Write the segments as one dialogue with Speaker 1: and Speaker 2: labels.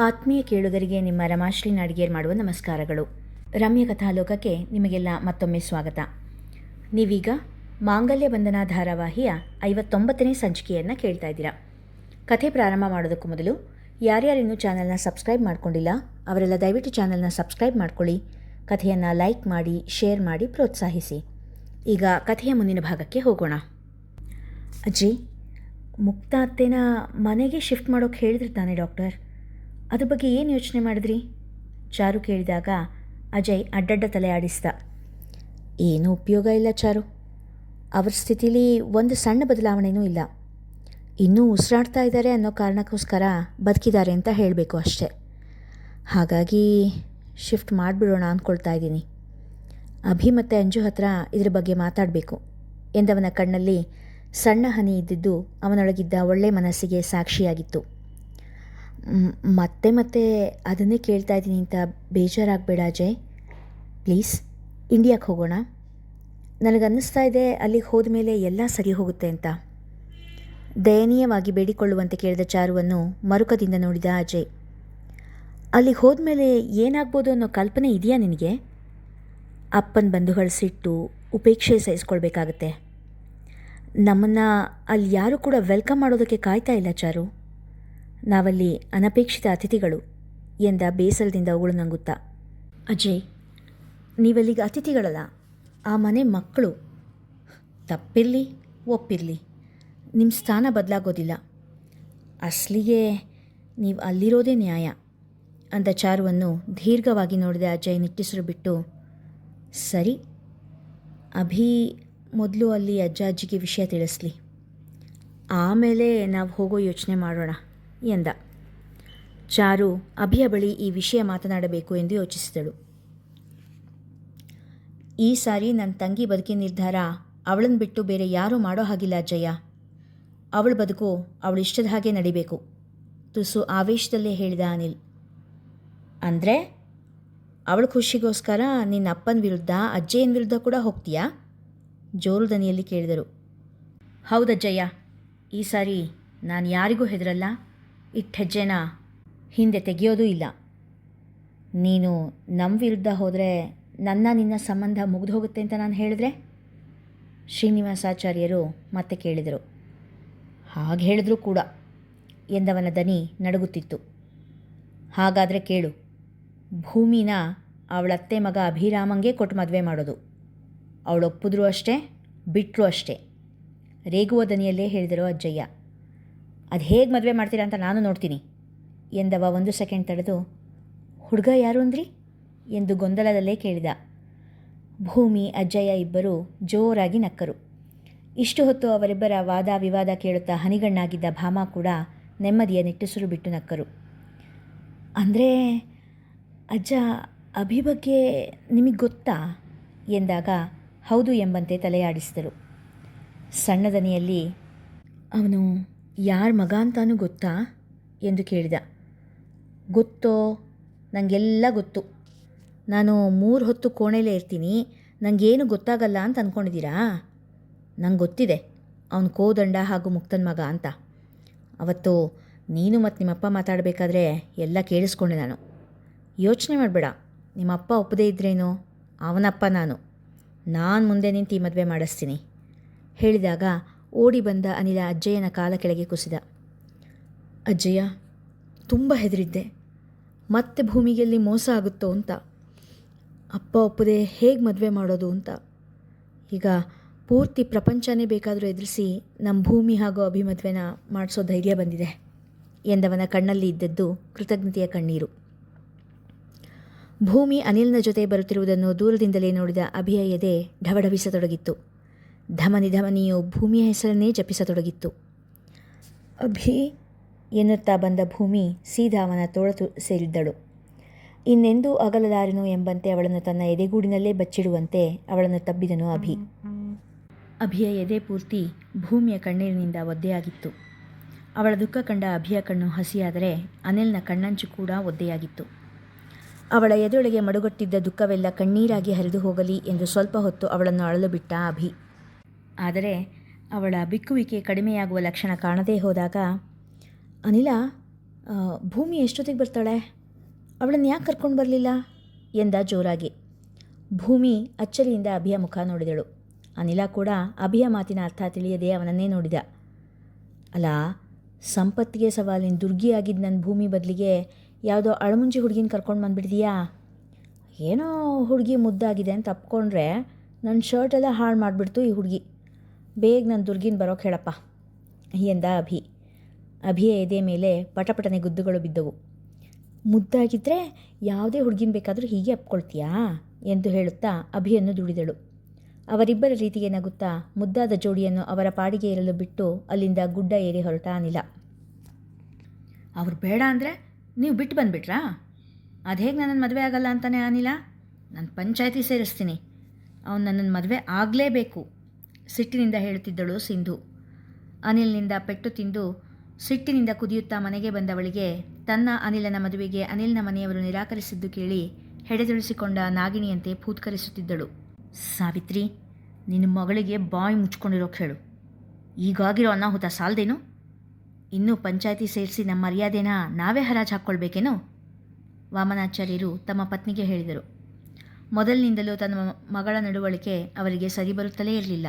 Speaker 1: ಆತ್ಮೀಯ ಕೇಳುಗರಿಗೆ ನಿಮ್ಮ ರಮಾಶ್ರೀ ನಾಡಿಗೇರ್ ಮಾಡುವ ನಮಸ್ಕಾರಗಳು. ರಮ್ಯ ಕಥಾಲೋಕಕ್ಕೆ ನಿಮಗೆಲ್ಲ ಮತ್ತೊಮ್ಮೆ ಸ್ವಾಗತ. ನೀವೀಗ ಮಾಂಗಲ್ಯ ಬಂಧನ ಧಾರಾವಾಹಿಯ 59ನೇ ಸಂಚಿಕೆಯನ್ನು ಕೇಳ್ತಾ ಇದ್ದೀರಾ. ಕಥೆ ಪ್ರಾರಂಭ ಮಾಡೋದಕ್ಕೂ ಮೊದಲು ಯಾರ್ಯಾರಿನ್ನೂ ಚಾನಲ್ನ ಸಬ್ಸ್ಕ್ರೈಬ್ ಮಾಡ್ಕೊಂಡಿಲ್ಲ ಅವರೆಲ್ಲ ದಯವಿಟ್ಟು ಚಾನಲ್ನ ಸಬ್ಸ್ಕ್ರೈಬ್ ಮಾಡ್ಕೊಳ್ಳಿ, ಕಥೆಯನ್ನು ಲೈಕ್ ಮಾಡಿ, ಶೇರ್ ಮಾಡಿ, ಪ್ರೋತ್ಸಾಹಿಸಿ. ಈಗ ಕಥೆಯ ಮುಂದಿನ ಭಾಗಕ್ಕೆ ಹೋಗೋಣ. ಅಜ್ಜಿ, ಮುಕ್ತ ಅತ್ತೆನ ಮನೆಗೆ ಶಿಫ್ಟ್ ಮಾಡೋಕ್ಕೆ ಹೇಳಿದ್ರು ತಾನೆ ಡಾಕ್ಟರ್? ಅದ್ರ ಬಗ್ಗೆ ಏನು ಯೋಚನೆ ಮಾಡಿದ್ರಿ? ಚಾರು ಕೇಳಿದಾಗ ಅಜಯ್ ಅಡ್ಡಡ್ಡ ತಲೆ ಆಡಿಸ್ದ. ಏನೂ ಉಪಯೋಗ ಇಲ್ಲ ಚಾರು, ಅವ್ರ ಸ್ಥಿತಿಲಿ ಒಂದು ಸಣ್ಣ ಬದಲಾವಣೆಯೂ ಇಲ್ಲ. ಇನ್ನೂ ಉಸಿರಾಡ್ತಾ ಇದ್ದಾರೆ ಅನ್ನೋ ಕಾರಣಕ್ಕೋಸ್ಕರ ಬದುಕಿದ್ದಾರೆ ಅಂತ ಹೇಳಬೇಕು ಅಷ್ಟೆ. ಹಾಗಾಗಿ ಶಿಫ್ಟ್ ಮಾಡಿಬಿಡೋಣ ಅಂದ್ಕೊಳ್ತಾ ಇದ್ದೀನಿ. ಅಭಿ ಮತ್ತು ಅಂಜು ಹತ್ರ ಇದ್ರ ಬಗ್ಗೆ ಮಾತಾಡಬೇಕು ಎಂದವನ ಕಣ್ಣಲ್ಲಿ ಸಣ್ಣ ಹನಿ ಇದ್ದಿದ್ದು ಅವನೊಳಗಿದ್ದ ಒಳ್ಳೆ ಮನಸ್ಸಿಗೆ ಸಾಕ್ಷಿಯಾಗಿತ್ತು. ಮತ್ತೆ ಮತ್ತೆ ಅದನ್ನೇ ಕೇಳ್ತಾ ಇದ್ದೀನಿ ಅಂತ ಬೇಜಾರಾಗಬೇಡ ಅಜಯ್, ಪ್ಲೀಸ್ ಇಂಡಿಯಾಕ್ಕೆ ಹೋಗೋಣ. ನನಗನ್ನಿಸ್ತಾ ಇದೆ ಅಲ್ಲಿಗೆ ಹೋದ ಮೇಲೆ ಎಲ್ಲ ಸರಿ ಹೋಗುತ್ತೆ ಅಂತ. ದಯನೀಯವಾಗಿ ಬೇಡಿಕೊಳ್ಳುವಂತೆ ಕೇಳಿದ ಚಾರುವನ್ನು ಮರುಕದಿಂದ ನೋಡಿದ ಅಜಯ್. ಅಲ್ಲಿಗೆ ಹೋದ ಮೇಲೆ ಏನಾಗ್ಬೋದು ಅನ್ನೋ ಕಲ್ಪನೆ ಇದೆಯಾ ನಿನಗೆ? ಅಪ್ಪನ ಬಂಧುಗಳ ಸಿಟ್ಟು, ಉಪೇಕ್ಷೆ ಸಹಿಸ್ಕೊಳ್ಬೇಕಾಗತ್ತೆ. ನಮ್ಮನ್ನು ಅಲ್ಲಿ ಯಾರೂ ಕೂಡ ವೆಲ್ಕಮ್ ಮಾಡೋದಕ್ಕೆ ಕಾಯ್ತಾ ಇಲ್ಲ ಚಾರು. ನಾವಲ್ಲಿ ಅನಪೇಕ್ಷಿತ ಅತಿಥಿಗಳು ಎಂದ ಬೇಸರದಿಂದ ಅವಳು ನಂಗುತ್ತಾ. ಅಜಯ್, ನೀವಲ್ಲಿಗೆ ಅತಿಥಿಗಳಲ್ಲ, ಆ ಮನೆ ಮಕ್ಕಳು. ತಪ್ಪಿರಲಿ ಒಪ್ಪಿರಲಿ, ನಿಮ್ಮ ಸ್ಥಾನ ಬದಲಾಗೋದಿಲ್ಲ. ಅಸಲಿಗೆ ನೀವು ಅಲ್ಲಿರೋದೇ ನ್ಯಾಯ ಅಂದ ಚಾರುವನ್ನು ದೀರ್ಘವಾಗಿ ನೋಡಿದ ಅಜಯ್ ನಿಟ್ಟುಸಿರು ಬಿಟ್ಟು, ಸರಿ, ಅಭಿ ಮೊದಲು ಅಲ್ಲಿ ಅಜ್ಜ ಅಜ್ಜಿಗೆ ವಿಷಯ ತಿಳಿಸ್ಲಿ, ಆಮೇಲೆ ನಾವು ಹೋಗೋ ಯೋಚನೆ ಮಾಡೋಣ ಎಂದ. ಚಾರು ಅಭಿಯ ಬಳಿ ಈ ವಿಷಯ ಮಾತನಾಡಬೇಕು ಎಂದು ಯೋಚಿಸಿದಳು. ಈ ಸಾರಿ ನನ್ನ ತಂಗಿ ಬದುಕಿನ ನಿರ್ಧಾರ ಅವಳನ್ನು ಬಿಟ್ಟು ಬೇರೆ ಯಾರೂ ಮಾಡೋ ಹಾಗಿಲ್ಲ ಅಜ್ಜಯ್ಯ. ಅವಳ ಬದುಕು ಅವಳಿಷ್ಟದ ಹಾಗೆ ನಡಿಬೇಕು, ತುಸು ಆವೇಶದಲ್ಲೇ ಹೇಳಿದ ಅನಿಲ್. ಅಂದರೆ ಅವಳ ಖುಷಿಗೋಸ್ಕರ ನಿನ್ನ ಅಪ್ಪನ ವಿರುದ್ಧ, ಅಜ್ಜಯ್ಯನ ವಿರುದ್ಧ ಕೂಡ ಹೋಗ್ತೀಯಾ? ಜೋರು ದನಿಯಲ್ಲಿ ಕೇಳಿದರು. ಹೌದಜ್ಜಯ್ಯ, ಈ ಸಾರಿ ನಾನು ಯಾರಿಗೂ ಹೆದರಲ್ಲ, ಇಟ್ಟ ಹೆಜ್ಜೆನ ಹಿಂದೆ ತೆಗೆಯೋದೂ ಇಲ್ಲ. ನೀನು ನಮ್ಮ ವಿರುದ್ಧ ಹೋದರೆ ನಿನ್ನ ಸಂಬಂಧ ಮುಗಿದು ಹೋಗುತ್ತೆ ಅಂತ ನಾನು ಹೇಳಿದ್ರೆ? ಶ್ರೀನಿವಾಸಾಚಾರ್ಯರು ಮತ್ತೆ ಕೇಳಿದರು. ಹಾಗೆ ಹೇಳಿದ್ರು ಕೂಡ ಎಂದವನ ದನಿ ನಡುಗುತ್ತಿತ್ತು. ಹಾಗಾದರೆ ಕೇಳು, ಭೂಮಿನ ಅವಳತ್ತೆ ಮಗ ಅಭಿರಾಮಂಗೆ ಕೊಟ್ಟು ಮದುವೆ ಮಾಡೋದು. ಅವಳೊಪ್ಪಿದ್ರೂ ಅಷ್ಟೇ, ಬಿಟ್ಟರೂ ಅಷ್ಟೇ, ರೇಗುವ ದನಿಯಲ್ಲೇ ಹೇಳಿದರು ಅಜ್ಜಯ್ಯ. ಅದು ಹೇಗೆ ಮದುವೆ ಮಾಡ್ತೀರಾ ಅಂತ ನಾನು ನೋಡ್ತೀನಿ ಎಂದವ ಒಂದು ಸೆಕೆಂಡ್ ತಡೆದು, ಹುಡುಗ ಯಾರು ಅಂದ್ರಿ ಎಂದು ಗೊಂದಲದಲ್ಲೇ ಕೇಳಿದ. ಭೂಮಿ, ಅಜ್ಜಯ್ಯ ಇಬ್ಬರು ಜೋರಾಗಿ ನಕ್ಕರು. ಇಷ್ಟು ಹೊತ್ತು ಅವರಿಬ್ಬರ ವಾದ ವಿವಾದ ಕೇಳುತ್ತಾ ಹನಿಗಣ್ಣಾಗಿದ್ದ ಭಾಮ ಕೂಡ ನೆಮ್ಮದಿಯ ನಿಟ್ಟುಸಿರು ಬಿಟ್ಟು ನಕ್ಕರು. ಅಂದರೆ ಅಜ್ಜ, ಅಭಿ ಬಗ್ಗೆ ನಿಮಗೆ ಗೊತ್ತಾ ಎಂದಾಗ ಹೌದು ಎಂಬಂತೆ ತಲೆಯಾಡಿಸಿದರು. ಸಣ್ಣ ದನಿಯಲ್ಲಿ, ಅವನು ಯಾರ ಮಗ ಅಂತಾನೂ ಗೊತ್ತಾ ಎಂದು ಕೇಳಿದ. ಗೊತ್ತೋ, ನನಗೆಲ್ಲ ಗೊತ್ತು. ನಾನು 3 ಹೊತ್ತು ಕೋಣೆಲೇ ಇರ್ತೀನಿ, ನನಗೇನು ಗೊತ್ತಾಗಲ್ಲ ಅಂತ ಅಂದ್ಕೊಂಡಿದ್ದೀರಾ? ನಂಗೆ ಗೊತ್ತಿದೆ ಅವನು ಕೋದಂಡ ಹಾಗೂ ಮುಕ್ತನ ಮಗ ಅಂತ. ಅವತ್ತು ನೀನು ಮತ್ತು ನಿಮ್ಮಪ್ಪ ಮಾತಾಡಬೇಕಾದ್ರೆ ಎಲ್ಲ ಕೇಳಿಸ್ಕೊಂಡೆ ನಾನು. ಯೋಚನೆ ಮಾಡಬೇಡ, ನಿಮ್ಮಪ್ಪ ಒಪ್ಪದೇ ಇದ್ರೇನೋ, ಅವನಪ್ಪ ನಾನು ಮುಂದೆ ನಿಂತು ಈ ಮದುವೆ ಮಾಡಿಸ್ತೀನಿ ಹೇಳಿದಾಗ ಓಡಿ ಬಂದ ಅನಿಲ ಅಜ್ಜಯ್ಯನ ಕಾಲ ಕೆಳಗೆ ಕುಸಿದ. ಅಜ್ಜಯ್ಯ, ತುಂಬ ಹೆದರಿದ್ದೆ, ಮತ್ತೆ ಭೂಮಿಗೆಲ್ಲಿ ಮೋಸ ಆಗುತ್ತೋ ಅಂತ. ಅಪ್ಪ ಒಪ್ಪದೆ ಹೇಗೆ ಮದುವೆ ಮಾಡೋದು ಅಂತ. ಈಗ ಪೂರ್ತಿ ಪ್ರಪಂಚನೇ ಬೇಕಾದರೂ ಎದುರಿಸಿ ನಮ್ಮ ಭೂಮಿ ಹಾಗೂ ಅಭಿ ಮದುವೆನ ಮಾಡಿಸೋ ಧೈರ್ಯ ಬಂದಿದೆ ಎಂದವನ ಕಣ್ಣಲ್ಲಿ ಇದ್ದದ್ದು ಕೃತಜ್ಞತೆಯ ಕಣ್ಣೀರು. ಭೂಮಿ ಅನಿಲ್ನ ಜೊತೆ ಬರುತ್ತಿರುವುದನ್ನು ದೂರದಿಂದಲೇ ನೋಡಿದ ಅಭಿಯ ಎದೆ ಢವಢವಿಸತೊಡಗಿತ್ತು. ಧಮನಿಯು ಭೂಮಿಯ ಹೆಸರನ್ನೇ ಜಪಿಸತೊಡಗಿತ್ತು. ಅಭಿ ಎನ್ನುತ್ತಾ ಬಂದ ಭೂಮಿ ಸೀದಾ ಅವನ ತೋಳತು ಸೇರಿದ್ದಳು. ಇನ್ನೆಂದೂ ಅಗಲದಾರೆನೋ ಎಂಬಂತೆ ಅವಳನ್ನು ತನ್ನ ಎದೆಗೂಡಿನಲ್ಲೇ ಬಚ್ಚಿಡುವಂತೆ ಅವಳನ್ನು ತಬ್ಬಿದನು ಅಭಿ. ಅಭಿಯ ಎದೆ ಪೂರ್ತಿ ಭೂಮಿಯ ಕಣ್ಣೀರಿನಿಂದ ಒದ್ದೆಯಾಗಿತ್ತು. ಅವಳ ದುಃಖ ಕಂಡ ಅಭಿಯ ಕಣ್ಣು ಹಸಿಯಾದರೆ ಅನಿಲ್ನ ಕಣ್ಣಂಚು ಕೂಡ ಒದ್ದೆಯಾಗಿತ್ತು. ಅವಳ ಎದೆಯೊಳಗೆ ಮಡುಗಟ್ಟಿದ್ದ ದುಃಖವೆಲ್ಲ ಕಣ್ಣೀರಾಗಿ ಹರಿದು ಹೋಗಲಿ ಎಂದು ಸ್ವಲ್ಪ ಹೊತ್ತು ಅವಳನ್ನು ಅಳಲು ಬಿಟ್ಟ ಅಭಿ. ಆದರೆ ಅವಳ ಬಿಕ್ಕುವಿಕೆ ಕಡಿಮೆಯಾಗುವ ಲಕ್ಷಣ ಕಾಣದೇ ಹೋದಾಗ, ಅನಿಲ, ಭೂಮಿ ಎಷ್ಟೊತ್ತಿಗೆ ಬರ್ತಾಳೆ? ಅವಳನ್ನು ಯಾಕೆ ಕರ್ಕೊಂಡು ಬರಲಿಲ್ಲ ಎಂದ ಜೋರಾಗಿ. ಭೂಮಿ ಅಚ್ಚರಿಯಿಂದ ಅಭಿಯ ಮುಖ ನೋಡಿದಳು. ಅನಿಲ ಕೂಡ ಅಭಿಯ ಮಾತಿನ ಅರ್ಥ ತಿಳಿಯದೆ ಅವನನ್ನೇ ನೋಡಿದ. ಅಲ್ಲ, ಸಂಪತ್ತಿಗೆ ಸವಾಲಿನ ದುರ್ಗಿಯಾಗಿದ್ದು ನನ್ನ ಭೂಮಿ ಬದಲಿಗೆ ಯಾವುದೋ ಅಳಮುಂಜಿ ಹುಡುಗಿನ ಕರ್ಕೊಂಡು ಬಂದುಬಿಡ್ತೀಯಾ? ಏನೋ ಹುಡುಗಿ ಮುದ್ದಾಗಿದೆ ಅಂತ ತಪ್ಕೊಂಡ್ರೆ ನನ್ನ ಶರ್ಟೆಲ್ಲ ಹಾಳು ಮಾಡಿಬಿಡ್ತು ಈ ಹುಡುಗಿ. ಬೇಗ ನನ್ನ ದುರ್ಗಿನ ಬರೋಕ್ಕೆ ಹೇಳಪ್ಪ ಎಂದ ಅಭಿ. ಅಭಿಯ ಎದೆ ಮೇಲೆ ಪಟಪಟನೆ ಗುದ್ದುಗಳು ಬಿದ್ದವು. ಮುದ್ದಾಗಿದ್ದರೆ ಯಾವುದೇ ಹುಡುಗಿನ ಬೇಕಾದರೂ ಹೀಗೆ ಅಪ್ಕೊಳ್ತೀಯಾ ಎಂದು ಹೇಳುತ್ತಾ ಅಭಿಯನ್ನು ದುಡಿದಳು. ಅವರಿಬ್ಬರ ರೀತಿಗೆ ನಗುತ್ತಾ ಮುದ್ದಾದ ಜೋಡಿಯನ್ನು ಅವರ ಪಾಡಿಗೆ ಇರಲು ಬಿಟ್ಟು ಅಲ್ಲಿಂದ ಗುಡ್ಡ ಏರಿ ಹೊರಟ ಅನಿಲ. ಅವ್ರು ಬೇಡ ಅಂದರೆ ನೀವು ಬಿಟ್ಟು ಬಂದುಬಿಟ್ರಾ? ಅದು ಹೇಗೆ ನನ್ನನ್ನು ಮದುವೆ ಆಗಲ್ಲ ಅಂತಾನೆ ಅನಿಲ? ನಾನು ಪಂಚಾಯತಿ ಸೇರಿಸ್ತೀನಿ. ಅವನು ನನ್ನನ್ನು ಮದುವೆ ಆಗಲೇಬೇಕು ಸಿಟ್ಟಿನಿಂದ ಹೇಳುತ್ತಿದ್ದಳು ಸಿಂಧು. ಅನಿಲ್ನಿಂದ ಪೆಟ್ಟು ತಿಂದು ಸಿಟ್ಟಿನಿಂದ ಕುದಿಯುತ್ತಾ ಮನೆಗೆ ಬಂದವಳಿಗೆ ತನ್ನ ಅನಿಲನ ಮದುವೆಗೆ ಅನಿಲ್ನ ಮನೆಯವರು ನಿರಾಕರಿಸಿದ್ದು ಕೇಳಿ ಹೆಡೆದುಳಿಸಿಕೊಂಡ ನಾಗಿಣಿಯಂತೆ ಫೂತ್ಕರಿಸುತ್ತಿದ್ದಳು. ಸಾವಿತ್ರಿ, ನಿನ್ನ ಮಗಳಿಗೆ ಬಾಯಿ ಮುಚ್ಕೊಂಡಿರೋಕೆ ಹೇಳು. ಈಗಾಗಿರೋ ಅನಾಹುತ ಸಾಲದೇನು? ಇನ್ನೂ ಪಂಚಾಯತಿ ಸೇರಿಸಿ ನಮ್ಮ ಮರ್ಯಾದೆನ ನಾವೇ ಹರಾಜು ಹಾಕ್ಕೊಳ್ಬೇಕೇನೋ? ವಾಮನಾಚಾರ್ಯರು ತಮ್ಮ ಪತ್ನಿಗೆ ಹೇಳಿದರು. ಮೊದಲಿನಿಂದಲೂ ತನ್ನ ಮಗಳ ನಡವಳಿಕೆ ಅವರಿಗೆ ಸರಿ ಬರುತ್ತಲೇ ಇರಲಿಲ್ಲ.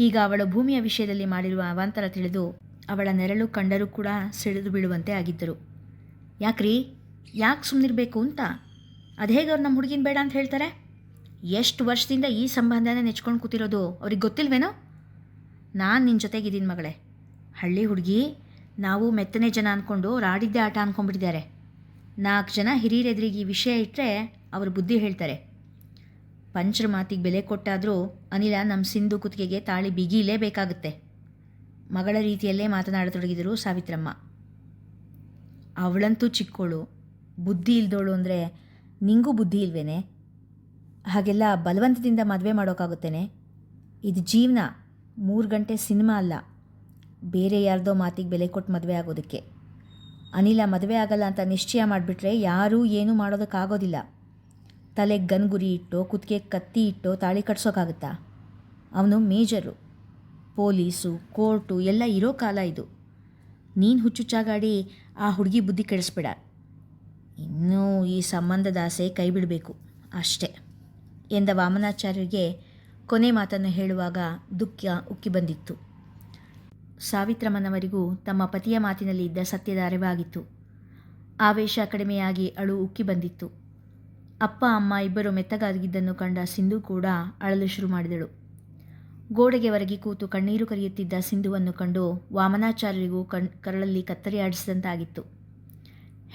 Speaker 1: ಈಗ ಅವಳು ಭೂಮಿಯ ವಿಷಯದಲ್ಲಿ ಮಾಡಿರುವ ಅವಾಂತರ ತಿಳಿದು ಅವಳ ನೆರಳು ಕಂಡರೂ ಕೂಡ ಸಿಡಿದು ಬೀಳುವಂತೆ ಆಗಿದ್ದರು. ಯಾಕ್ರೀ, ಯಾಕೆ ಸುಮ್ಮನಿರಬೇಕು ಅಂತ? ಅದು ಹೇಗೆ ಅವ್ರು ನಮ್ಮ ಹುಡುಗಿನ ಬೇಡ ಅಂತ ಹೇಳ್ತಾರೆ? ಎಷ್ಟು ವರ್ಷದಿಂದ ಈ ಸಂಬಂಧನ ನೆಚ್ಕೊಂಡು ಕೂತಿರೋದು ಅವ್ರಿಗೆ ಗೊತ್ತಿಲ್ವೇನೋ? ನಾನು ನಿನ್ನ ಜೊತೆಗಿದ್ದೀನಿ ಮಗಳೇ. ಹಳ್ಳಿ ಹುಡುಗಿ, ನಾವು ಮೆತ್ತನೆ ಜನ ಅಂದ್ಕೊಂಡು ರಾಡಿದ್ದೆ ಆಟ ಅಂದ್ಕೊಂಡ್ಬಿಟ್ಟಿದ್ದಾರೆ. 4 ಜನ ಹಿರಿಯರೆದ್ರಿಗೆ ಈ ವಿಷಯ ಇಟ್ಟರೆ ಅವರು ಬುದ್ಧಿ ಹೇಳ್ತಾರೆ. ಪಂಚರ ಮಾತಿಗೆ ಬೆಲೆ ಕೊಟ್ಟಾದರೂ ಅನಿಲ ನಮ್ಮ ಸಿಂಧು ಕುತ್ತಿಗೆಗೆ ತಾಳಿ ಬಿಗಿಲೇಬೇಕಾಗುತ್ತೆ. ಮಗಳ ರೀತಿಯಲ್ಲೇ ಮಾತನಾಡತೊಡಗಿದರು ಸಾವಿತ್ರಮ್ಮ. ಅವಳಂತೂ ಚಿಕ್ಕೋಳು, ಬುದ್ಧಿ ಇಲ್ದೋಳು ಅಂದರೆ ನಿಂಗೂ ಬುದ್ಧಿ ಇಲ್ವೇನೆ? ಹಾಗೆಲ್ಲ ಬಲವಂತದಿಂದ ಮದುವೆ ಮಾಡೋಕ್ಕಾಗುತ್ತೇನೆ? ಇದು ಜೀವನ, 3 ಗಂಟೆ ಸಿನಿಮಾ ಅಲ್ಲ. ಬೇರೆ ಯಾರ್ದೋ ಮಾತಿಗೆ ಬೆಲೆ ಕೊಟ್ಟು ಮದುವೆ ಆಗೋದಕ್ಕೆ. ಅನಿಲ ಮದುವೆ ಆಗಲ್ಲ ಅಂತ ನಿಶ್ಚಯ ಮಾಡಿಬಿಟ್ರೆ ಯಾರೂ ಏನೂ ಮಾಡೋದಕ್ಕಾಗೋದಿಲ್ಲ. ತಲೆಗೆ ಗನ್ಗುರಿ ಇಟ್ಟೋ ಕುತ್ತಿಗೆ ಕತ್ತಿ ಇಟ್ಟೋ ತಾಳಿ ಕಟ್ಸೋಕ್ಕಾಗುತ್ತಾ? ಅವನು ಮೇಜರು. ಪೊಲೀಸು, ಕೋರ್ಟು ಎಲ್ಲ ಇರೋ ಕಾಲ ಇದು. ನೀನು ಹುಚ್ಚುಚ್ಚಾಗಾಡಿ ಆ ಹುಡುಗಿ ಬುದ್ಧಿ ಕೆಡಿಸ್ಬೇಡ. ಇನ್ನೂ ಈ ಸಂಬಂಧದ ಆಸೆ ಕೈ ಬಿಡಬೇಕು ಅಷ್ಟೇ ಎಂದ ವಾಮನಾಚಾರ್ಯರಿಗೆ ಕೊನೆ ಮಾತನ್ನು ಹೇಳುವಾಗ ದುಃಖ ಉಕ್ಕಿ ಬಂದಿತ್ತು. ಸಾವಿತ್ರಮ್ಮನವರಿಗೂ ತಮ್ಮ ಪತಿಯ ಮಾತಿನಲ್ಲಿ ಇದ್ದ ಸತ್ಯದ ಅರಿವಾಗಿತ್ತು. ಆವೇಶ ಕಡಿಮೆಯಾಗಿ ಅಳು ಉಕ್ಕಿ ಬಂದಿತ್ತು. ಅಪ್ಪ ಅಮ್ಮ ಇಬ್ಬರು ಮೆತ್ತಗಾಗಿದ್ದನ್ನು ಕಂಡ ಸಿಂಧು ಕೂಡ ಅಳಲು ಶುರು ಮಾಡಿದಳು. ಗೋಡೆಗೆ ಒರಗಿ ಕೂತು ಕಣ್ಣೀರು ಕರೆಯುತ್ತಿದ್ದ ಸಿಂಧುವನ್ನು ಕಂಡು ವಾಮನಾಚಾರ್ಯರಿಗೂ ಕರಳಲ್ಲಿ ಕತ್ತರಿ ಆಡಿಸಿದಂತಾಗಿತ್ತು.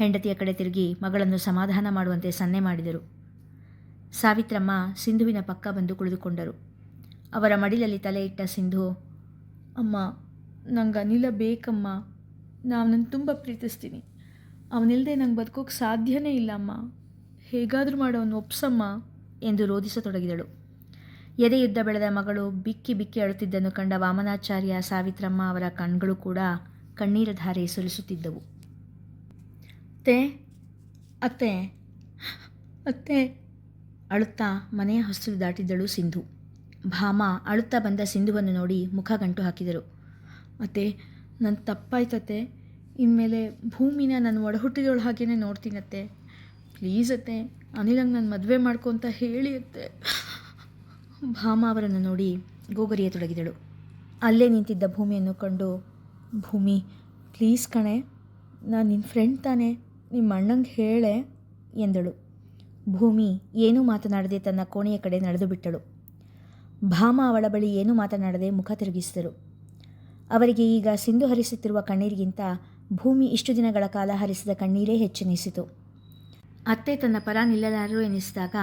Speaker 1: ಹೆಂಡತಿಯ ಕಡೆ ತಿರುಗಿ ಮಗಳನ್ನು ಸಮಾಧಾನ ಮಾಡುವಂತೆ ಸನ್ನೆ ಮಾಡಿದರು. ಸಾವಿತ್ರಮ್ಮ ಸಿಂಧುವಿನ ಪಕ್ಕ ಬಂದು ಕುಳಿತುಕೊಂಡರು. ಅವರ ಮಡಿಲಲ್ಲಿ ತಲೆ ಇಟ್ಟ ಸಿಂಧು, ಅಮ್ಮ, ನಂಗೆ ಅನಿಲ ಬೇಕಮ್ಮ. ನಾನು ತುಂಬ ಪ್ರೀತಿಸ್ತೀನಿ. ಅವನಿಲ್ಲದೆ ನಂಗೆ ಬದುಕೋಕ್ಕೆ ಸಾಧ್ಯನೇ ಇಲ್ಲ ಅಮ್ಮ. ಹೇಗಾದರೂ ಮಾಡೋನು ಒಪ್ಸಮ್ಮ ಎಂದು ರೋಧಿಸತೊಡಗಿದಳು. ಎದೆಯುದ್ದ ಬೆಳೆದ ಮಗಳು ಬಿಕ್ಕಿ ಬಿಕ್ಕಿ ಅಳುತ್ತಿದ್ದನ್ನು ಕಂಡ ವಾಮನಾಚಾರ್ಯ, ಸಾವಿತ್ರಮ್ಮ ಅವರ ಕಣ್ಗಳು ಕೂಡ ಕಣ್ಣೀರ ಧಾರೆ ಸುರಿಸುತ್ತಿದ್ದವು. ಅತ್ತೆ ಅತ್ತೆ ಅತ್ತೆ ಅಳುತ್ತಾ ಮನೆಯ ಹೊಸ್ತಿಲು ದಾಟಿದ್ದಳು ಸಿಂಧು. ಭಾಮ ಅಳುತ್ತಾ ಬಂದ ಸಿಂಧುವನ್ನು ನೋಡಿ ಮುಖ ಗಂಟು ಹಾಕಿದರು. ಅತ್ತೆ, ನನ್ನ ತಪ್ಪಾಯ್ತತ್ತೆ. ಇನ್ಮೇಲೆ ಭೂಮಿನ ನಾನು ಒಡಹುಟ್ಟಿದವಳ ಹಾಗೇ ನೋಡ್ತೀನತ್ತೆ. ಪ್ಲೀಸ್ ಅತ್ತೆ, ಅನಿಲಂಗೆ ನಾನು ಮದುವೆ ಮಾಡ್ಕೊತ ಹೇಳಿ ಅತ್ತೆ. ಭಾಮ ಅವರನ್ನು ನೋಡಿ ಗೋಗರಿಯತೊಡಗಿದಳು. ಅಲ್ಲೇ ನಿಂತಿದ್ದ ಭೂಮಿಯನ್ನು ಕಂಡು, ಭೂಮಿ ಪ್ಲೀಸ್ ಕಣೆ, ನಾನು ನಿನ್ನ ಫ್ರೆಂಡ್ ತಾನೆ, ನಿಮ್ಮ ಅಣ್ಣಂಗೆ ಹೇಳೆ ಎಂದಳು. ಭೂಮಿ ಏನೂ ಮಾತನಾಡದೆ ತನ್ನ ಕೋಣೆಯ ಕಡೆ ನಡೆದು ಬಿಟ್ಟಳು. ಭಾಮ ಅವಳ ಬಳಿ ಏನೂ ಮಾತನಾಡದೆ ಮುಖ ತಿರುಗಿಸಿದರು. ಅವರಿಗೆ ಈಗ ಸಿಂಧು ಹರಿಸುತ್ತಿರುವ ಕಣ್ಣೀರಿಗಿಂತ ಭೂಮಿ ಇಷ್ಟು ದಿನಗಳ ಕಾಲ ಹರಿಸಿದ ಕಣ್ಣೀರೇ ಹೆಚ್ಚೆನಿಸಿತು. ಅತ್ತೆ ತನ್ನ ಪರ ನಿಲ್ಲಲಾರರು ಎನಿಸಿದಾಗ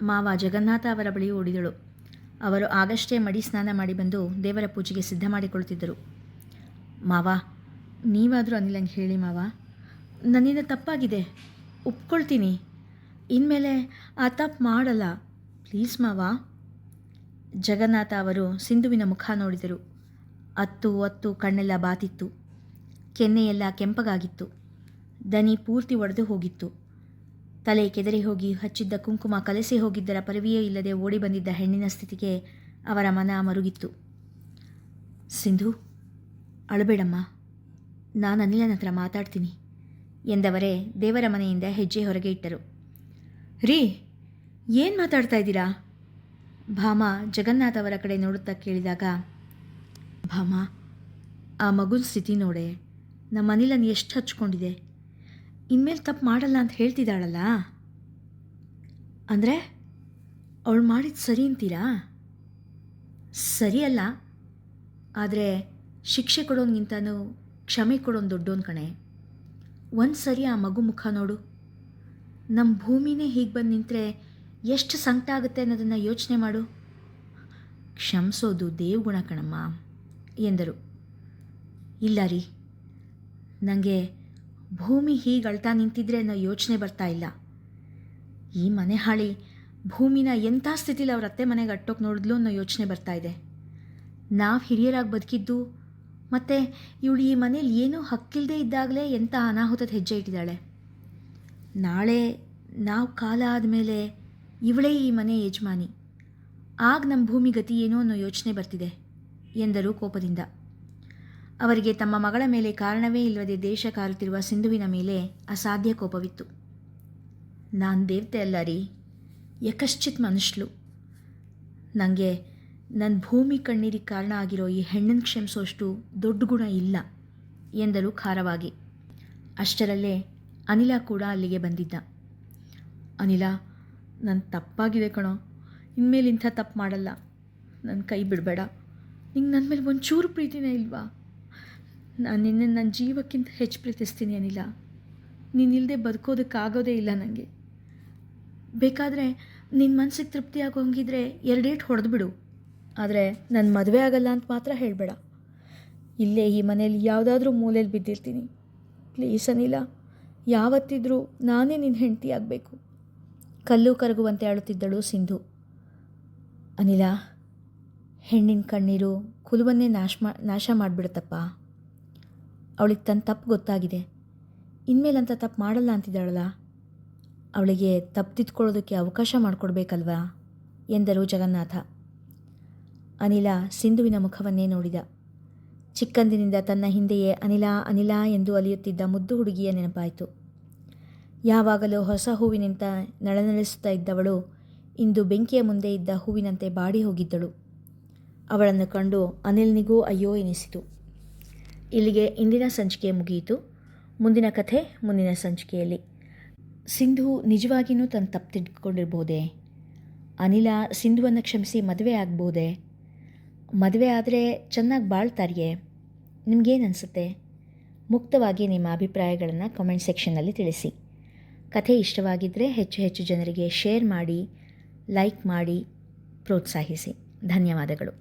Speaker 1: ಮಾವ ಜಗನ್ನಾಥ ಅವರ ಬಳಿ ಓಡಿದಳು. ಅವರು ಆಗಷ್ಟೇ ಮಡಿ ಸ್ನಾನ ಮಾಡಿ ಬಂದು ದೇವರ ಪೂಜೆಗೆ ಸಿದ್ಧ ಮಾಡಿಕೊಳ್ಳುತ್ತಿದ್ದರು. ಮಾವ, ನೀವಾದರೂ ಅನಿಲಂಗೆ ಹೇಳಿ ಮಾವ, ನನ್ನಿಂದ ತಪ್ಪಾಗಿದೆ, ಒಪ್ಕೊಳ್ತೀನಿ. ಇನ್ಮೇಲೆ ಆ ತಪ್ಪು ಮಾಡಲ್ಲ, ಪ್ಲೀಸ್ ಮಾವ. ಜಗನ್ನಾಥ ಅವರು ಸಿಂಧುವಿನ ಮುಖ ನೋಡಿದರು. ಅತ್ತು ಕಣ್ಣೆಲ್ಲ ಬಾತಿತ್ತು. ಕೆನ್ನೆಯೆಲ್ಲ ಕೆಂಪಗಾಗಿತ್ತು. ದನಿ ಪೂರ್ತಿ ಒಡೆದು ಹೋಗಿತ್ತು. ತಲೆ ಕೆದರಿ ಹೋಗಿ ಹಚ್ಚಿದ್ದ ಕುಂಕುಮ ಕಲಸಿ ಹೋಗಿದ್ದರ ಪರಿವೆಯೇ ಇಲ್ಲದೆ ಓಡಿ ಬಂದಿದ್ದ ಹೆಣ್ಣಿನ ಸ್ಥಿತಿಗೆ ಅವರ ಮನ ಮರುಗಿತ್ತು. ಸಿಂಧು, ಅಳಬೇಡಮ್ಮ, ನಾನು ಅನಿಲನ ಹತ್ರ ಮಾತಾಡ್ತೀನಿ. ಎಂದವರೇ ದೇವರ ಮನೆಯಿಂದ ಹೆಜ್ಜೆ ಹೊರಗೆ ಇಟ್ಟರು. ರೀ, ಏನು ಮಾತಾಡ್ತಾ ಇದ್ದೀರಾ? ಭಾಮ ಜಗನ್ನಾಥ್ ಅವರ ಕಡೆ ನೋಡುತ್ತಾ ಕೇಳಿದಾಗ, ಭಾಮ, ಆ ಮಗುನ ಸ್ಥಿತಿ ನೋಡೆ, ನಮ್ಮ ಅನಿಲನ್ನು ಎಷ್ಟು ಹಚ್ಕೊಂಡಿದೆ. ಇನ್ಮೇಲೆ ತಪ್ಪು ಮಾಡಲ್ಲ ಅಂತ ಹೇಳ್ತಿದ್ದಾಳಲ್ಲ, ಅಂದರೆ ಅವಳು ಮಾಡಿದ್ದು ಸರಿ ಅಂತೀರಾ? ಸರಿಯಲ್ಲ, ಆದರೆ ಶಿಕ್ಷೆ ಕೊಡೋನ್ಗಿಂತನೂ ಕ್ಷಮೆ ಕೊಡೋನು ದೊಡ್ಡೋನ್ ಕಣೆ. ಒಂದು ಸರಿ ಆ ಮಗು ಮುಖ ನೋಡು. ನಮ್ಮ ಭೂಮಿನೇ ಹೀಗೆ ಬಂದು ನಿಂತರೆ ಎಷ್ಟು ಸಂಕಟ ಆಗುತ್ತೆ ಅನ್ನೋದನ್ನು ಯೋಚನೆ ಮಾಡು. ಕ್ಷಮಿಸೋದು ದೇವ್ಗುಣ ಕಣಮ್ಮ ಎಂದರು. ಇಲ್ಲ ರೀ, ನನಗೆ ಭೂಮಿ ಹೀಗೆ ಅಳ್ತಾ ನಿಂತಿದ್ರೆ ಅನ್ನೋ ಯೋಚನೆ ಬರ್ತಾ ಇಲ್ಲ. ಈ ಮನೆ ಹಾಳಿ ಭೂಮಿನ ಎಂಥ ಸ್ಥಿತಿಲಿ ಅವ್ರ ಅತ್ತೆ ಮನೆಗೆ ಅಟ್ಟೋಕೆ ನೋಡಿದ್ಲು ಅನ್ನೋ ಯೋಚನೆ ಬರ್ತಾ ಇದೆ. ನಾವು ಹಿರಿಯರಾಗಿ ಬದುಕಿದ್ದು ಮತ್ತು ಇವಳು ಈ ಮನೇಲಿ ಏನೂ ಹಕ್ಕಿಲ್ಲದೆ ಇದ್ದಾಗಲೇ ಎಂಥ ಅನಾಹುತದ ಹೆಜ್ಜೆ ಇಟ್ಟಿದ್ದಾಳೆ. ನಾಳೆ ನಾವು ಕಾಲ ಆದಮೇಲೆ ಇವಳೇ ಈ ಮನೆ ಯಜಮಾನಿ. ಆಗ ನಮ್ಮ ಭೂಮಿ ಗತಿ ಏನೋ ಅನ್ನೋ ಯೋಚನೆ ಬರ್ತಿದೆ ಎಂದರು ಕೋಪದಿಂದ. ಅವರಿಗೆ ತಮ್ಮ ಮಗಳ ಮೇಲೆ ಕಾರಣವೇ ಇಲ್ಲದೆ ದೇಶ ಕಾರುತ್ತಿರುವ ಸಿಂಧುವಿನ ಮೇಲೆ ಅಸಾಧ್ಯ ಕೋಪವಿತ್ತು. ನಾನು ದೇವತೆ ಅಲ್ಲ ರೀ, ಯಕಶ್ಚಿತ್ ಮನುಷ್ಯಳು. ನನಗೆ ನನ್ನ ಭೂಮಿ ಕಣ್ಣೀರಿಗೆ ಕಾರಣ ಆಗಿರೋ ಈ ಹೆಣ್ಣನ್ನು ಕ್ಷಮಿಸೋಷ್ಟು ದೊಡ್ಡ ಗುಣ ಇಲ್ಲ ಎಂದರು ಖಾರವಾಗಿ. ಅಷ್ಟರಲ್ಲೇ ಅನಿಲ ಕೂಡ ಅಲ್ಲಿಗೆ ಬಂದಿದ್ದ. ಅನಿಲ, ನನ್ನ ತಪ್ಪಾಗಿದೆ ಕಣೋ, ಇನ್ಮೇಲೆ ಇಂಥ ತಪ್ಪು ಮಾಡಲ್ಲ. ನನ್ನ ಕೈ ಬಿಡಬೇಡ. ನಿಂಗೆ ನನ್ನ ಮೇಲೆ ಒಂಚೂರು ಪ್ರೀತಿನೇ ಇಲ್ವಾ? ನಾನು ನಿನ್ನನ್ನು ನನ್ನ ಜೀವಕ್ಕಿಂತ ಹೆಚ್ಚು ಪ್ರೀತಿಸ್ತೀನಿ ಅನಿಲ. ನೀನಿಲ್ಲದೆ ಬದುಕೋದಕ್ಕಾಗೋದೇ ಇಲ್ಲ ನನಗೆ. ಬೇಕಾದರೆ ನಿನ್ನ ಮನಸ್ಸಿಗೆ ತೃಪ್ತಿ ಆಗೋಂಗಿದ್ರೆ 2 ಏಟು ಹೊಡೆದು ಬಿಡು, ಆದರೆ ನನ್ನ ಮದುವೆ ಆಗಲ್ಲ ಅಂತ ಮಾತ್ರ ಹೇಳಬೇಡ. ಇಲ್ಲೇ ಈ ಮನೇಲಿ ಯಾವುದಾದ್ರೂ ಮೂಲೆಯಲ್ಲಿ ಬಿದ್ದಿರ್ತೀನಿ. ಪ್ಲೀಸ್ ಅನಿಲ, ಯಾವತ್ತಿದ್ರೂ ನಾನೇ ನಿನ್ನ ಹೆಂಡತಿ ಆಗಬೇಕು. ಕಲ್ಲು ಕರಗುವಂತೆ ಅಳುತ್ತಿದ್ದಳು ಸಿಂಧು. ಅನಿಲ, ಹೆಣ್ಣಿನ ಕಣ್ಣೀರು ಕುಲವನ್ನೇ ನಾಶ ಮಾಡಿಬಿಡುತ್ತಪ್ಪ. ಅವಳಿಗೆ ತನ್ನ ತಪ್ಪು ಗೊತ್ತಾಗಿದೆ. ಇನ್ಮೇಲಂತ ತಪ್ಪು ಮಾಡಲ್ಲ ಅಂತಿದ್ದಾಳಲ್ಲ, ಅವಳಿಗೆ ತಪ್ಪು ತಿದ್ಕೊಳ್ಳೋದಕ್ಕೆ ಅವಕಾಶ ಮಾಡಿಕೊಡ್ಬೇಕಲ್ವಾ ಎಂದರು ಜಗನ್ನಾಥ. ಅನಿಲ ಸಿಂಧುವಿನ ಮುಖವನ್ನೇ ನೋಡಿದ. ಚಿಕ್ಕಂದಿನಿಂದ ತನ್ನ ಹಿಂದೆಯೇ ಅನಿಲ ಅನಿಲ ಎಂದು ಅಲಿಯುತ್ತಿದ್ದ ಮುದ್ದು ಹುಡುಗಿಯ ನೆನಪಾಯಿತು. ಯಾವಾಗಲೂ ಹೊಸ ಹೂವಿನಿಂದ ನಳನಳಿಸುತ್ತಾ ಇದ್ದವಳು ಇಂದು ಬೆಂಕಿಯ ಮುಂದೆ ಇದ್ದ ಹೂವಿನಂತೆ ಬಾಡಿ ಹೋಗಿದ್ದಳು. ಅವಳನ್ನು ಕಂಡು ಅನಿಲ್ನಿಗೂ ಅಯ್ಯೋ ಎನಿಸಿತು. ಇಲ್ಲಿಗೆ ಇಂದಿನ ಸಂಚಿಕೆ ಮುಗಿಯಿತು. ಮುಂದಿನ ಕಥೆ ಮುಂದಿನ ಸಂಚಿಕೆಯಲ್ಲಿ. ಸಿಂಧು ನಿಜವಾಗಿಯೂ ತನ್ನ ತಪ್ಪು ತಿಳ್ಕೊಂಡಿರ್ಬೋದೇ? ಅನಿಲ ಸಿಂಧುವನ್ನು ಕ್ಷಮಿಸಿ ಮದುವೆ ಆಗ್ಬೋದೇ? ಮದುವೆ ಆದರೆ ಚೆನ್ನಾಗಿ ಬಾಳ್ತಾರಿಯೇ? ನಿಮಗೇನು ಅನಿಸುತ್ತೆ? ಮುಕ್ತವಾಗಿ ನಿಮ್ಮ ಅಭಿಪ್ರಾಯಗಳನ್ನು ಕಮೆಂಟ್ ಸೆಕ್ಷನ್ನಲ್ಲಿ ತಿಳಿಸಿ. ಕಥೆ ಇಷ್ಟವಾಗಿದ್ದರೆ ಹೆಚ್ಚು ಹೆಚ್ಚು ಜನರಿಗೆ ಶೇರ್ ಮಾಡಿ, ಲೈಕ್ ಮಾಡಿ, ಪ್ರೋತ್ಸಾಹಿಸಿ. ಧನ್ಯವಾದಗಳು.